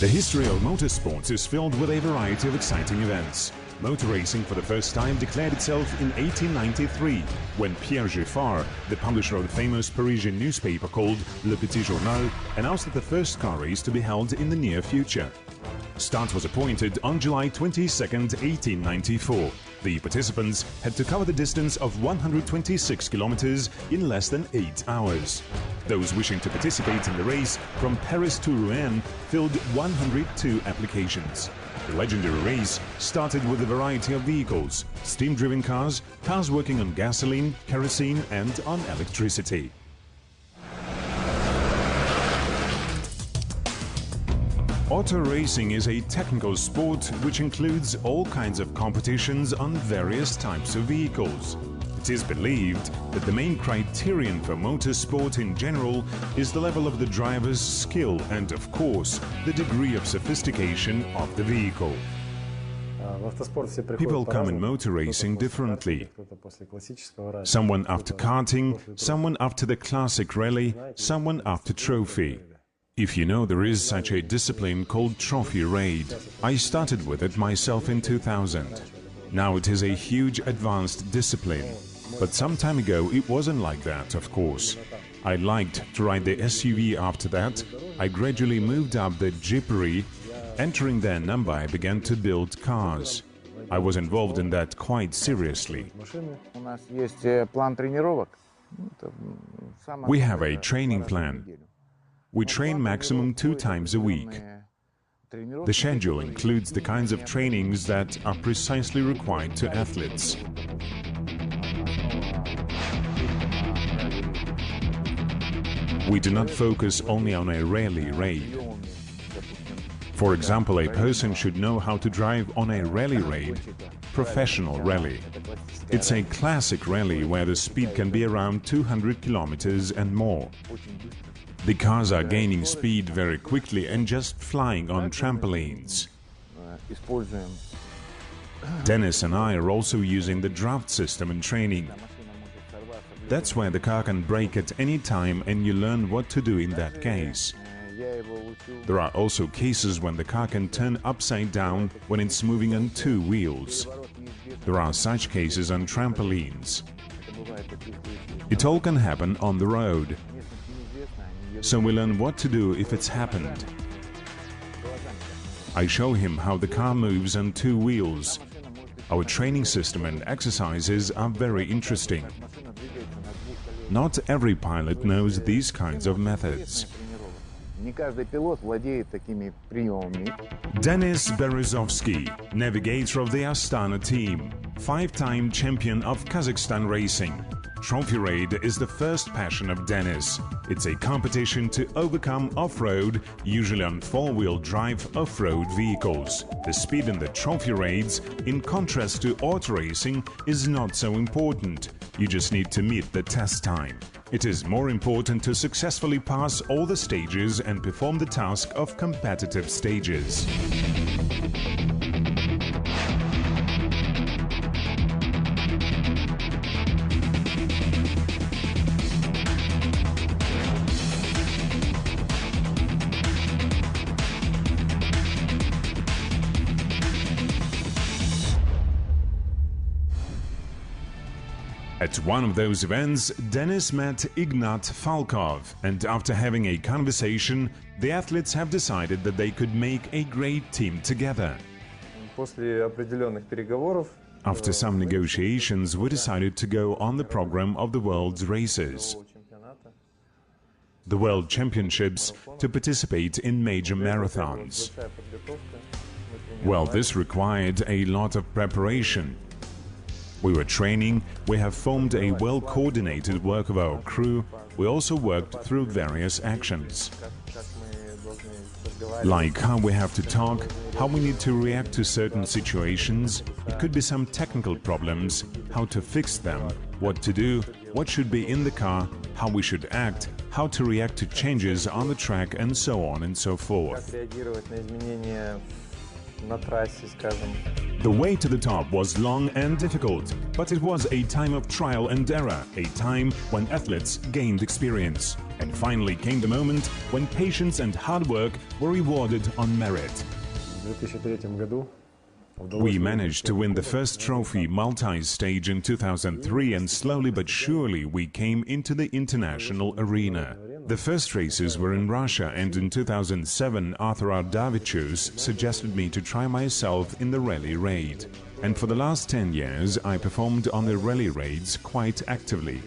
The history of motorsports is filled with a variety of exciting events. Motor racing for the first time declared itself in 1893, when Pierre Giffard, the publisher of the famous Parisian newspaper called Le Petit Journal, announced that the first car race to be held in the near future. Start was appointed on July 22, 1894. The participants had to cover the distance of 126 kilometers in less than 8 hours. Those wishing to participate in the race from Paris to Rouen filled 102 applications. The legendary race started with a variety of vehicles: steam-driven cars, cars working on gasoline, kerosene and on electricity. Auto racing is a technical sport which includes all kinds of competitions on various types of vehicles. It is believed that the main criterion for motorsport in general is the level of the driver's skill and, of course, the degree of sophistication of the vehicle. People come in motor racing differently. Someone after karting, someone after the classic rally, someone after trophy. If you know, there is such a discipline called trophy raid. I started with it myself in 2000. Now it is a huge advanced discipline. But some time ago it wasn't like that, of course. I liked to ride the SUV after that. I gradually moved up the Jibek. Entering their number, I began to build cars. I was involved in that quite seriously. We have a training plan. We train maximum 2 times a week. The schedule includes the kinds of trainings that are precisely required to athletes. We do not focus only on a rally raid. For example, a person should know how to drive on a rally raid, professional rally. It's a classic rally where the speed can be around 200 kilometers and more. The cars are gaining speed very quickly and just flying on trampolines. Denis and I are also using the draft system in training. That's where the car can brake at any time and you learn what to do in that case. There are also cases when the car can turn upside down when it's moving on 2 wheels. There are such cases on trampolines. It all can happen on the road. So we learn what to do if it's happened. I show him how the car moves on 2 wheels. Our training system and exercises are very interesting. Not every pilot knows these kinds of methods. Denis Berezovsky, navigator of the Astana team, 5-time champion of Kazakhstan racing. Trophy raid is the first passion of Denis. It's a competition to overcome off-road, usually on 4-wheel drive off-road vehicles. The speed in the trophy raids, in contrast to auto racing, is not so important. You just need to meet the test time. It is more important to successfully pass all the stages and perform the task of competitive stages. At one of those events, Denis met Ignat Falkov, and after having a conversation, the athletes have decided that they could make a great team together. After some negotiations, we decided to go on the program of the world's races, the World Championships, to participate in major marathons. Well, this required a lot of preparation. We were training, we have formed a well-coordinated work of our crew, we also worked through various actions. Like how we have to talk, how we need to react to certain situations, it could be some technical problems, how to fix them, what to do, what should be in the car, how we should act, how to react to changes on the track and so on and so forth. на трассе, скажем. The way to the top was long and difficult, but it was a time of trial and error, a time when athletes gained experience. And finally came the moment when patience and hard work were rewarded on merit. В 2003 году We managed to win the first trophy multi-stage in 2003, and slowly but surely we came into the international arena. The first races were in Russia, and in 2007 Arthur Ardavichus suggested me to try myself in the rally raid. And for the last 10 years I performed on the rally raids quite actively.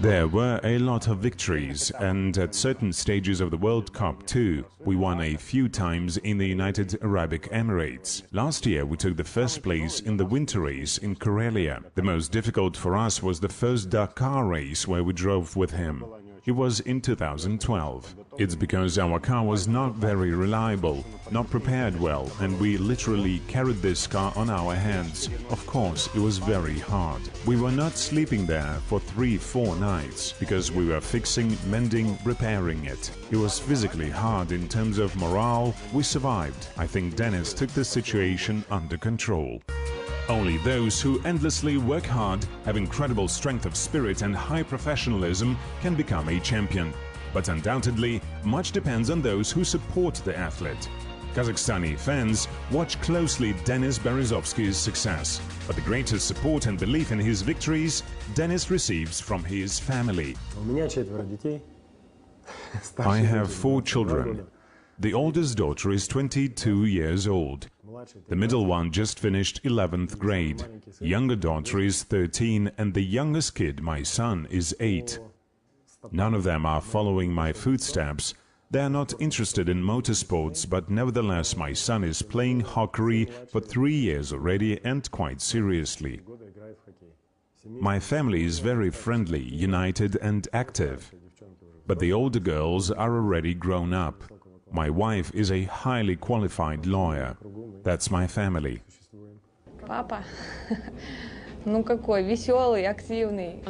There were a lot of victories, and at certain stages of the World Cup too. We won a few times in the United Arab Emirates. Last year we took the first place in the winter race in Karelia. The most difficult for us was the first Dakar race where we drove with him. It was in 2012. It's because our car was not very reliable, not prepared well, and we literally carried this car on our hands. Of course, it was very hard. We were not sleeping there for 3-4 nights, because we were fixing, mending, repairing it. It was physically hard in terms of morale. We survived. I think Denis took the situation under control. Only those who endlessly work hard, have incredible strength of spirit and high professionalism can become a champion. But undoubtedly, much depends on those who support the athlete. Kazakhstani fans watch closely Denis Berezovsky's success, but the greatest support and belief in his victories Denis receives from his family. I have 4 children. The oldest daughter is 22 years old. The middle one just finished 11th grade. Younger daughter is 13, and the youngest kid, my son, is 8. None of them are following my footsteps. They are not interested in motorsports, but nevertheless my son is playing hockey for 3 years already, and quite seriously. My family is very friendly, united and active. But the older girls are already grown up. My wife is a highly qualified lawyer. That's my family. Папа, ну какой веселый, активный.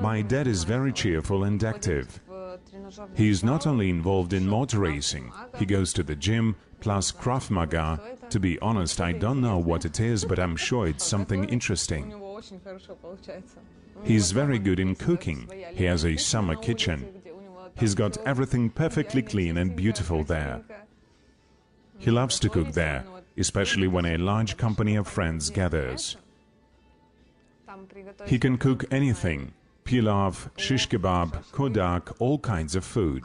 My dad is very cheerful and active. He is not only involved in motor racing, he goes to the gym, plus Krav Maga. To be honest, I don't know what it is, but I'm sure it's something interesting. He's very good in cooking. He has a summer kitchen. He's got everything perfectly clean and beautiful there. He loves to cook there, especially when a large company of friends gathers. He can cook anything: pilav, shish kebab, kodak, all kinds of food.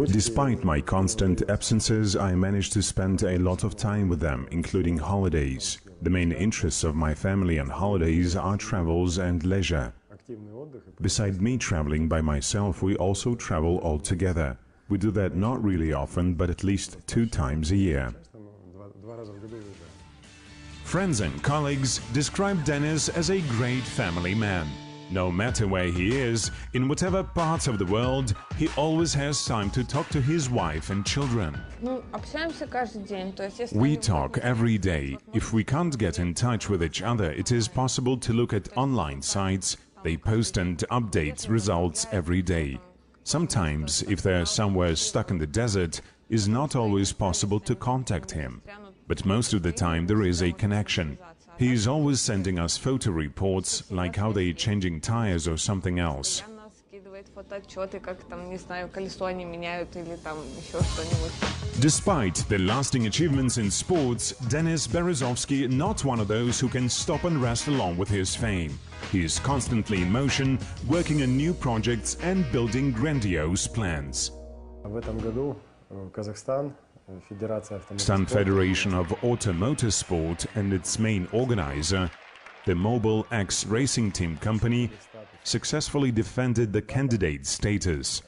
Despite my constant absences, I managed to spend a lot of time with them, including holidays. The main interests of my family on holidays are travels and leisure. Beside me traveling by myself, we also travel all together. We do that not really often, but at least 2 times a year. Friends and colleagues describe Denis as a great family man. No matter where he is, in whatever parts of the world, he always has time to talk to his wife and children. We talk every day. If we can't get in touch with each other, it is possible to look at online sites. They post and update results every day. Sometimes, if they're somewhere stuck in the desert, it's not always possible to contact him. But most of the time there is a connection. He is always sending us photo reports, like how they're changing tires or something else. Despite the lasting achievements in sports, Denis Berezovsky not one of those who can stop and rest along with his fame. He is constantly in motion, working on new projects and building grandiose plans. Kazakhstan Federation of Automotive Sport and its main organizer, the Mobile X Racing Team Company, successfully defended the candidate status,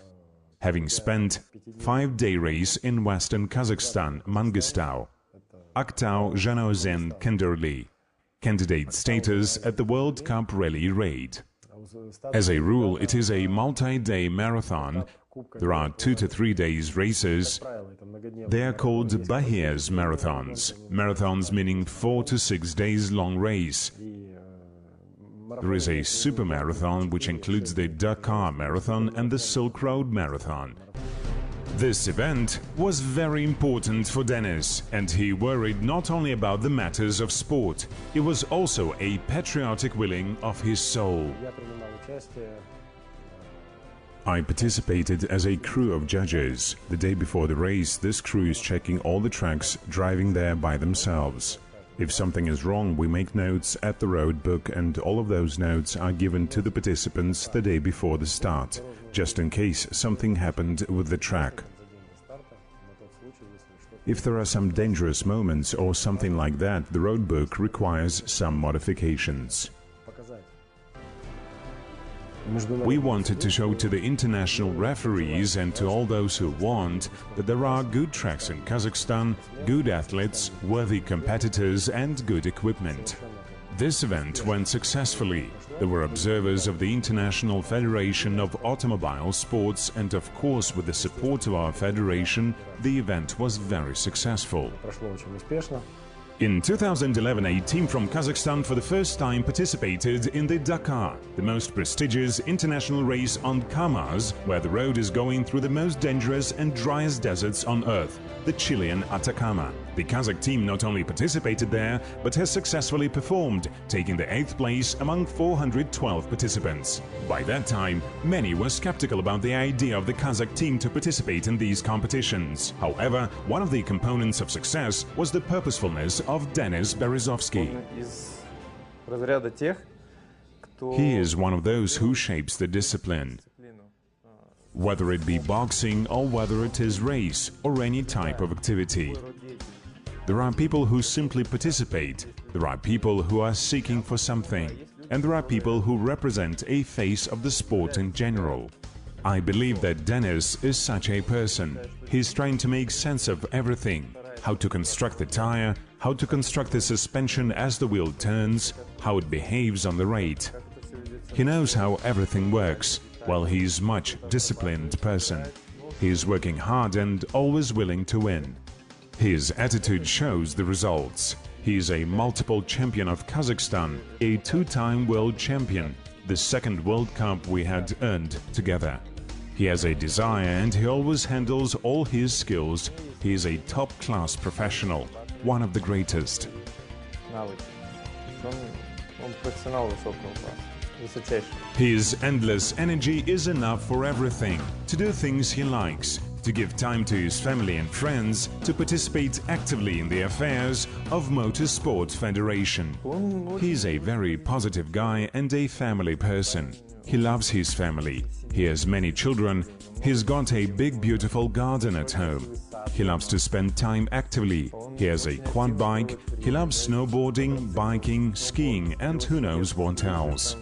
having spent 5-day race in western Kazakhstan, Mangistau, Aktau, Zhanaozen, Kenderli, candidate status at the World Cup Rally Raid. As a rule, it is a multi-day marathon. There are 2 to 3 days races. They are called Bahir's marathons. Marathons meaning 4 to 6 days long race. There is a super marathon which includes the Dakar Marathon and the Silk Road Marathon. This event was very important for Denis, and he worried not only about the matters of sport, it was also a patriotic willing of his soul. I participated as a crew of judges. The day before the race, this crew is checking all the tracks, driving there by themselves. If something is wrong, we make notes at the road book, and all of those notes are given to the participants the day before the start, just in case something happened with the track. If there are some dangerous moments or something like that, the road book requires some modifications. We wanted to show to the international referees and to all those who want that there are good tracks in Kazakhstan, good athletes, worthy competitors and good equipment. This event went successfully. There were observers of the International Federation of Automobile Sports, and of course with the support of our federation, the event was very successful. In 2011, a team from Kazakhstan for the first time participated in the Dakar, the most prestigious international race on Kamaz, where the road is going through the most dangerous and driest deserts on Earth, the Chilean Atacama. The Kazakh team not only participated there, but has successfully performed, taking the 8th place among 412 participants. By that time, many were skeptical about the idea of the Kazakh team to participate in these competitions. However, one of the components of success was the purposefulness of Denis Berezovsky. He is one of those who shapes the discipline. Whether it be boxing or whether it is race or any type of activity. There are people who simply participate, there are people who are seeking for something, and there are people who represent a face of the sport in general. I believe that Denis is such a person. He's trying to make sense of everything. How to construct the tire, how to construct the suspension as the wheel turns, how it behaves on the rate. He knows how everything works. Well, he's a much disciplined person. He's working hard and always willing to win. His attitude shows the results. He is a multiple champion of Kazakhstan, a two-time world champion, the second World Cup we had earned together. He has a desire and he always handles all his skills. He is a top-class professional, one of the greatest. His endless energy is enough for everything, to do things he likes, to give time to his family and friends, to participate actively in the affairs of Motorsport Federation. He's a very positive guy and a family person. He loves his family. He has many children. He's got a big beautiful garden at home. He loves to spend time actively. He has a quad bike. He loves snowboarding, biking, skiing and who knows what else.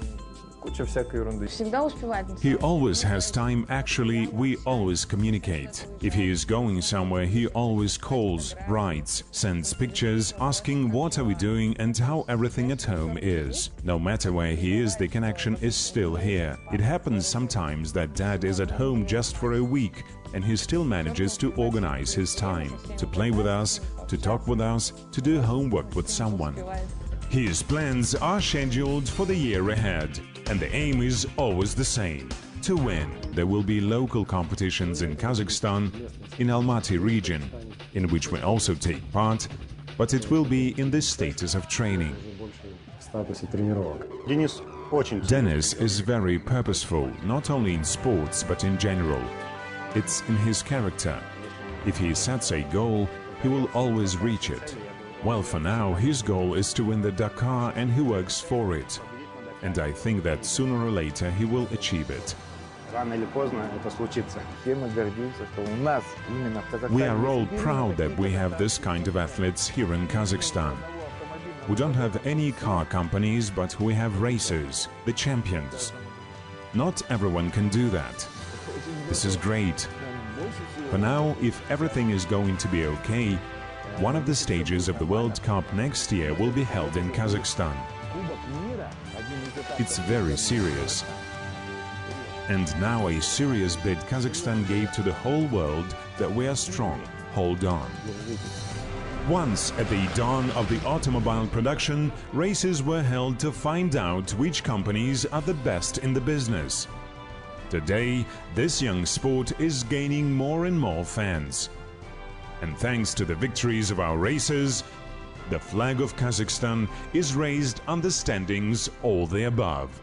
He always has time. Actually, we always communicate. If he is going somewhere, he always calls, writes, sends pictures, asking what are we doing and how everything at home is. No matter where he is, the connection is still here. It happens sometimes that Dad is at home just for a week and he still manages to organize his time, to play with us, to talk with us, to do homework with someone. His plans are scheduled for the year ahead, and the aim is always the same: to win. There will be local competitions in Kazakhstan, in Almaty region, in which we also take part, but it will be in the status of training. Denis is very purposeful, not only in sports but in general. It's in his character. If he sets a goal, he will always reach it. Well, for now, his goal is to win the Dakar and he works for it. And I think that sooner or later he will achieve it. We are all proud that we have this kind of athletes here in Kazakhstan. We don't have any car companies, but we have racers, the champions. Not everyone can do that. This is great. For now, if everything is going to be okay, one of the stages of the World Cup next year will be held in Kazakhstan. It's very serious. And now a serious bid Kazakhstan gave to the whole world that we are strong. Hold on. Once, at the dawn of the automobile production, races were held to find out which companies are the best in the business. Today, this young sport is gaining more and more fans. And thanks to the victories of our racers, the flag of Kazakhstan is raised understandings all the above.